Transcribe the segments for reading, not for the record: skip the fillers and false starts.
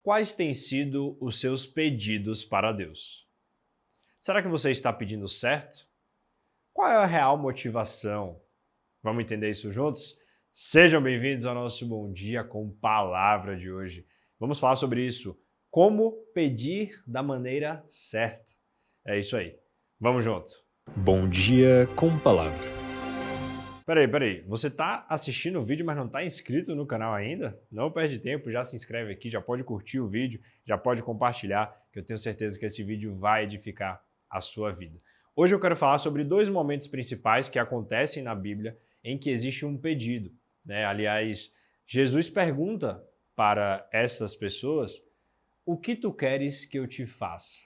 Quais têm sido os seus pedidos para Deus? Será que você está pedindo certo? Qual é a real motivação? Vamos entender isso juntos? Sejam bem-vindos ao nosso Bom Dia com Palavra de hoje. Vamos falar sobre isso. Como pedir da maneira certa. É isso aí. Vamos junto. Bom dia com palavra. Peraí. Você está assistindo o vídeo, mas não está inscrito no canal ainda? Não perde tempo, já se inscreve aqui, já pode curtir o vídeo, já pode compartilhar, que eu tenho certeza que esse vídeo vai edificar a sua vida. Hoje eu quero falar sobre dois momentos principais que acontecem na Bíblia em que existe um pedido, né? Aliás, Jesus pergunta para essas pessoas: o que tu queres que eu te faça?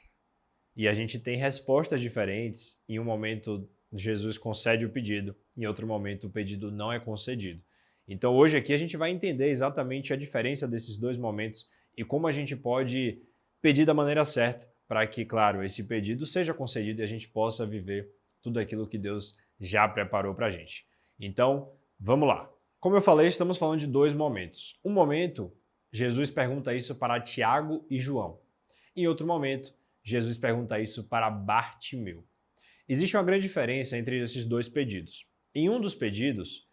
E a gente tem respostas diferentes. Em um momento, Jesus concede o pedido, em outro momento, o pedido não é concedido. Então, hoje aqui a gente vai entender exatamente a diferença desses dois momentos e como a gente pode pedir da maneira certa para que, claro, esse pedido seja concedido e a gente possa viver tudo aquilo que Deus já preparou para a gente. Então, vamos lá. Como eu falei, estamos falando de dois momentos. Um momento, Jesus pergunta isso para Tiago e João. Em outro momento, Jesus pergunta isso para Bartimeu. Existe uma grande diferença entre esses dois pedidos. Em um dos pedidos,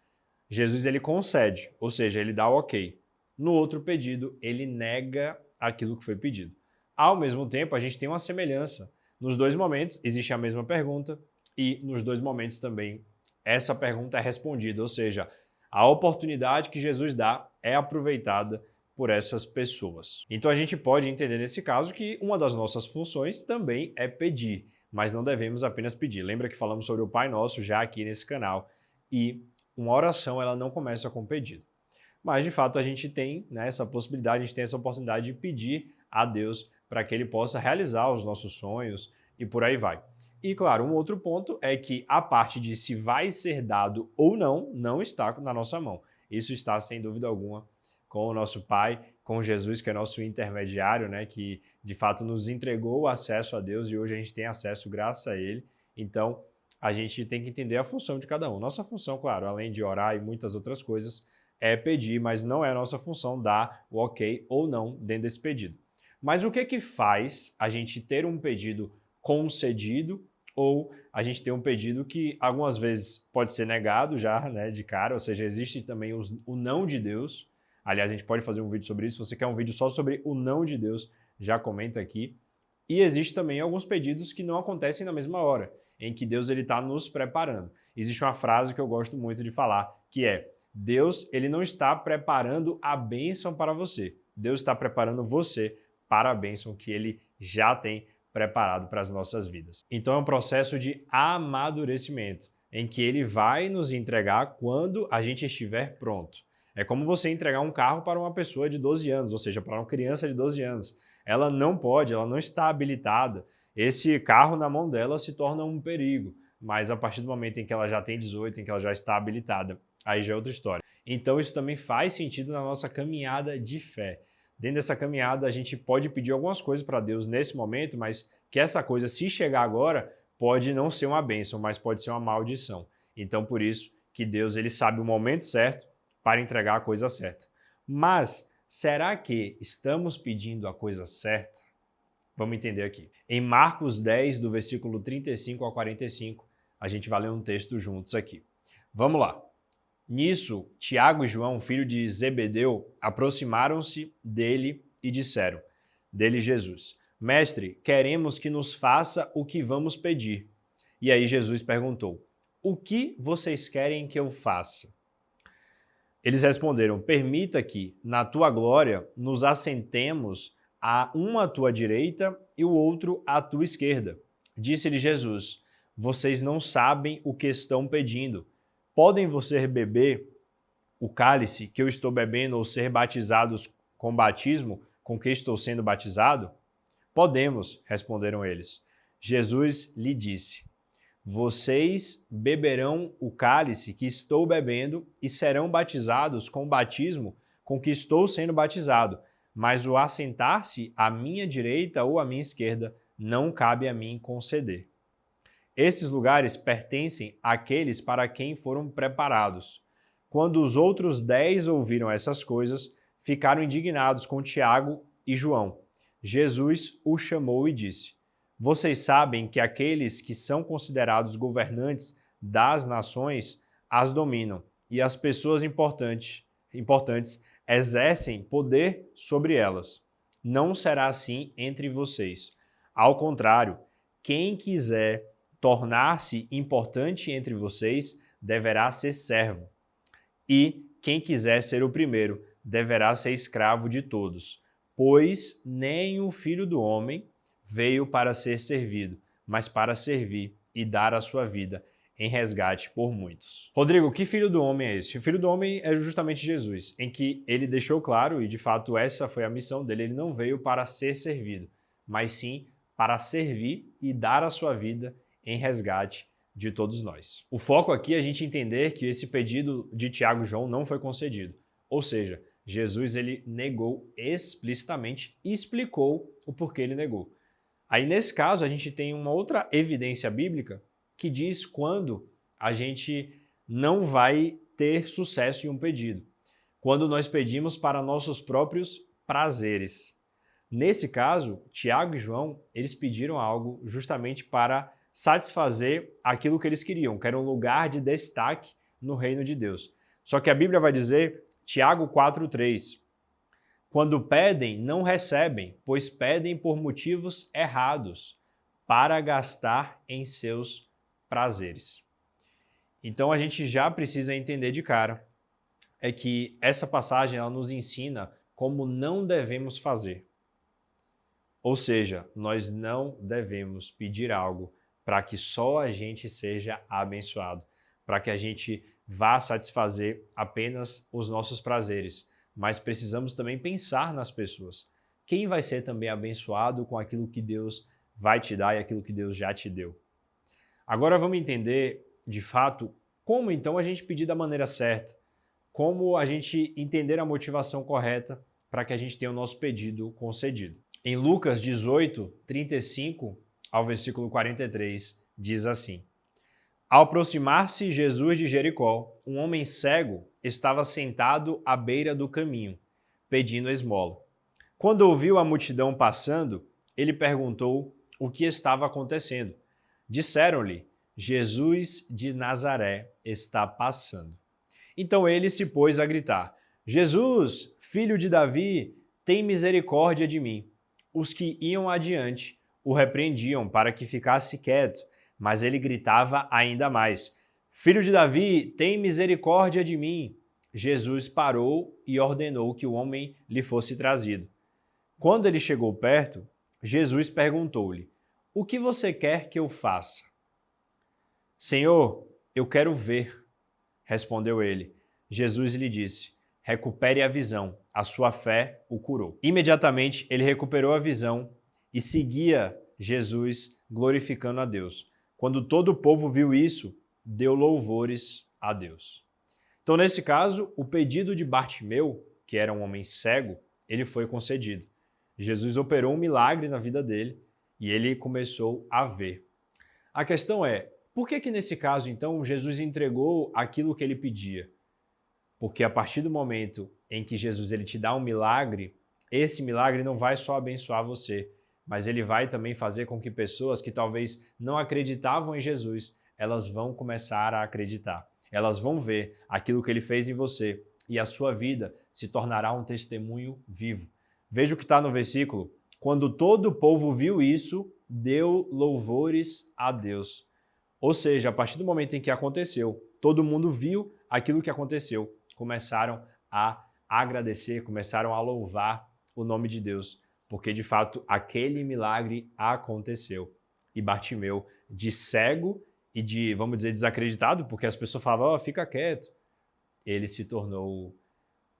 Jesus ele concede, ou seja, ele dá o ok. No outro pedido, ele nega aquilo que foi pedido. Ao mesmo tempo, a gente tem uma semelhança. Nos dois momentos, existe a mesma pergunta e nos dois momentos também essa pergunta é respondida, ou seja, a oportunidade que Jesus dá é aproveitada por essas pessoas. Então a gente pode entender nesse caso que uma das nossas funções também é pedir, mas não devemos apenas pedir. Lembra que falamos sobre o Pai Nosso já aqui nesse canal e uma oração ela não começa com pedido. Mas de fato a gente tem, né, essa possibilidade, a gente tem essa oportunidade de pedir a Deus para que Ele possa realizar os nossos sonhos e por aí vai. E claro, um outro ponto é que a parte de se vai ser dado ou não está na nossa mão. Isso está, sem dúvida alguma, com o nosso Pai, com Jesus, que é nosso intermediário, né, que de fato nos entregou o acesso a Deus e hoje a gente tem acesso graças a Ele. Então, a gente tem que entender a função de cada um. Nossa função, claro, além de orar e muitas outras coisas, é pedir, mas não é a nossa função dar o ok ou não dentro desse pedido. Mas o que faz a gente ter um pedido concedido ou a gente ter um pedido que algumas vezes pode ser negado já, né, de cara, ou seja, existe também o não de Deus. Aliás, a gente pode fazer um vídeo sobre isso. Se você quer um vídeo só sobre o não de Deus, já comenta aqui. E existe também alguns pedidos que não acontecem na mesma hora, em que Deus está nos preparando. Existe uma frase que eu gosto muito de falar, que é: Deus ele não está preparando a bênção para você. Deus está preparando você para a bênção que Ele já tem preparado para as nossas vidas. Então é um processo de amadurecimento, em que Ele vai nos entregar quando a gente estiver pronto. É como você entregar um carro para uma pessoa de 12 anos, ou seja, para uma criança de 12 anos. Ela não pode, ela não está habilitada. Esse carro na mão dela se torna um perigo, mas a partir do momento em que ela já tem 18, em que ela já está habilitada, aí já é outra história. Então isso também faz sentido na nossa caminhada de fé. Dentro dessa caminhada a gente pode pedir algumas coisas para Deus nesse momento, mas que essa coisa, se chegar agora, pode não ser uma bênção, mas pode ser uma maldição. Então por isso que Deus ele sabe o momento certo para entregar a coisa certa. Mas será que estamos pedindo a coisa certa? Vamos entender aqui. Em Marcos 10, do versículo 35 ao 45, a gente vai ler um texto juntos aqui. Vamos lá. Nisso, Tiago e João, filho de Zebedeu, aproximaram-se dele e disseram, dele Jesus: Mestre, queremos que nos faça o que vamos pedir. E aí Jesus perguntou: o que vocês querem que eu faça? Eles responderam: permita que, na tua glória, nos assentemos um à tua direita e o outro à tua esquerda. Disse-lhe Jesus: vocês não sabem o que estão pedindo. Podem vocês beber o cálice que eu estou bebendo ou ser batizados com o batismo com que estou sendo batizado? Podemos, responderam eles. Jesus lhe disse: vocês beberão o cálice que estou bebendo e serão batizados com o batismo com que estou sendo batizado, mas o assentar-se à minha direita ou à minha esquerda não cabe a mim conceder. Esses lugares pertencem àqueles para quem foram preparados. Quando os outros 10 ouviram essas coisas, ficaram indignados com Tiago e João. Jesus o chamou e disse: Vocês sabem que aqueles que são considerados governantes das nações as dominam, e as pessoas importantes exercem poder sobre elas. Não será assim entre vocês. Ao contrário, quem quiser tornar-se importante entre vocês deverá ser servo. E quem quiser ser o primeiro deverá ser escravo de todos. Pois nem o Filho do Homem veio para ser servido, mas para servir e dar a sua vida em resgate por muitos. Rodrigo, que filho do homem é esse? O filho do homem é justamente Jesus, em que ele deixou claro, e de fato essa foi a missão dele, ele não veio para ser servido, mas sim para servir e dar a sua vida em resgate de todos nós. O foco aqui é a gente entender que esse pedido de Tiago e João não foi concedido, ou seja, Jesus ele negou explicitamente e explicou o porquê ele negou. Aí nesse caso a gente tem uma outra evidência bíblica que diz quando a gente não vai ter sucesso em um pedido. Quando nós pedimos para nossos próprios prazeres. Nesse caso, Tiago e João, eles pediram algo justamente para satisfazer aquilo que eles queriam, que era um lugar de destaque no reino de Deus. Só que a Bíblia vai dizer, Tiago 4,3, quando pedem, não recebem, pois pedem por motivos errados, para gastar em seus prazeres. Então a gente já precisa entender de cara é que essa passagem ela nos ensina como não devemos fazer. Ou seja, nós não devemos pedir algo para que só a gente seja abençoado, para que a gente vá satisfazer apenas os nossos prazeres, mas precisamos também pensar nas pessoas. Quem vai ser também abençoado com aquilo que Deus vai te dar e aquilo que Deus já te deu? Agora vamos entender, de fato, como então a gente pedir da maneira certa, como a gente entender a motivação correta para que a gente tenha o nosso pedido concedido. Em Lucas 18, 35 ao versículo 43, diz assim: Ao aproximar-se Jesus de Jericó, um homem cego estava sentado à beira do caminho, pedindo esmola. Quando ouviu a multidão passando, ele perguntou o que estava acontecendo. Disseram-lhe, Jesus de Nazaré está passando. Então ele se pôs a gritar, Jesus, filho de Davi, tem misericórdia de mim. Os que iam adiante o repreendiam para que ficasse quieto, mas ele gritava ainda mais, Filho de Davi, tem misericórdia de mim. Jesus parou e ordenou que o homem lhe fosse trazido. Quando ele chegou perto, Jesus perguntou-lhe, o que você quer que eu faça? Senhor, eu quero ver, respondeu ele. Jesus lhe disse, recupere a visão, a sua fé o curou. Imediatamente ele recuperou a visão e seguia Jesus glorificando a Deus. Quando todo o povo viu isso, deu louvores a Deus. Então, nesse caso, o pedido de Bartimeu, que era um homem cego, ele foi concedido. Jesus operou um milagre na vida dele e ele começou a ver. A questão é, por que nesse caso, então, Jesus entregou aquilo que ele pedia? Porque a partir do momento em que Jesus ele te dá um milagre, esse milagre não vai só abençoar você, mas ele vai também fazer com que pessoas que talvez não acreditavam em Jesus, elas vão começar a acreditar. Elas vão ver aquilo que ele fez em você e a sua vida se tornará um testemunho vivo. Veja o que está no versículo. Quando todo o povo viu isso, deu louvores a Deus. Ou seja, a partir do momento em que aconteceu, todo mundo viu aquilo que aconteceu. Começaram a agradecer, começaram a louvar o nome de Deus, porque de fato aquele milagre aconteceu. E Bartimeu, de cego e de, vamos dizer, desacreditado, porque as pessoas falavam, fica quieto, ele se tornou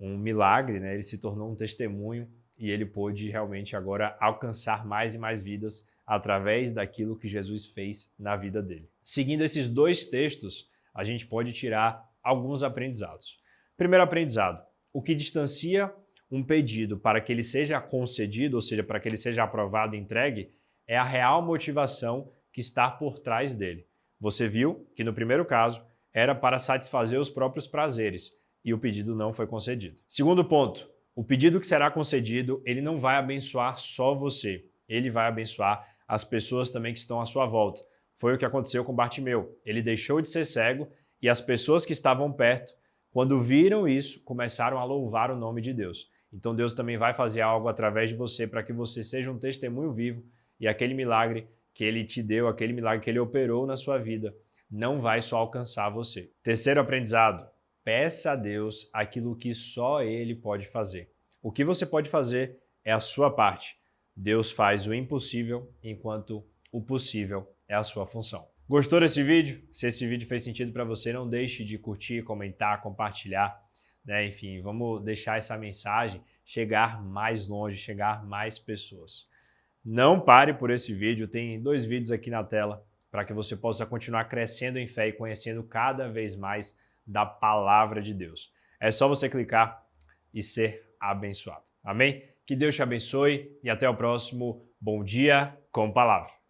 um milagre, né? Ele se tornou um testemunho e ele pôde realmente agora alcançar mais e mais vidas através daquilo que Jesus fez na vida dele. Seguindo esses dois textos, a gente pode tirar alguns aprendizados. Primeiro aprendizado, o que distancia um pedido para que ele seja concedido, ou seja, para que ele seja aprovado e entregue, é a real motivação que está por trás dele. Você viu que no primeiro caso era para satisfazer os próprios prazeres e o pedido não foi concedido. Segundo ponto, O pedido que será concedido, ele não vai abençoar só você, ele vai abençoar as pessoas também que estão à sua volta. Foi o que aconteceu com Bartimeu. Ele deixou de ser cego e as pessoas que estavam perto, quando viram isso, começaram a louvar o nome de Deus. Então Deus também vai fazer algo através de você para que você seja um testemunho vivo e aquele milagre que ele te deu, aquele milagre que ele operou na sua vida, não vai só alcançar você. Terceiro aprendizado, peça a Deus aquilo que só Ele pode fazer. O que você pode fazer é a sua parte. Deus faz o impossível, enquanto o possível é a sua função. Gostou desse vídeo? Se esse vídeo fez sentido para você, não deixe de curtir, comentar, compartilhar, né? Enfim, vamos deixar essa mensagem chegar mais longe, chegar mais pessoas. Não pare por esse vídeo, tem 2 vídeos aqui na tela para que você possa continuar crescendo em fé e conhecendo cada vez mais da palavra de Deus. É só você clicar e ser abençoado. Amém? Que Deus te abençoe e até o próximo Bom Dia com Palavra.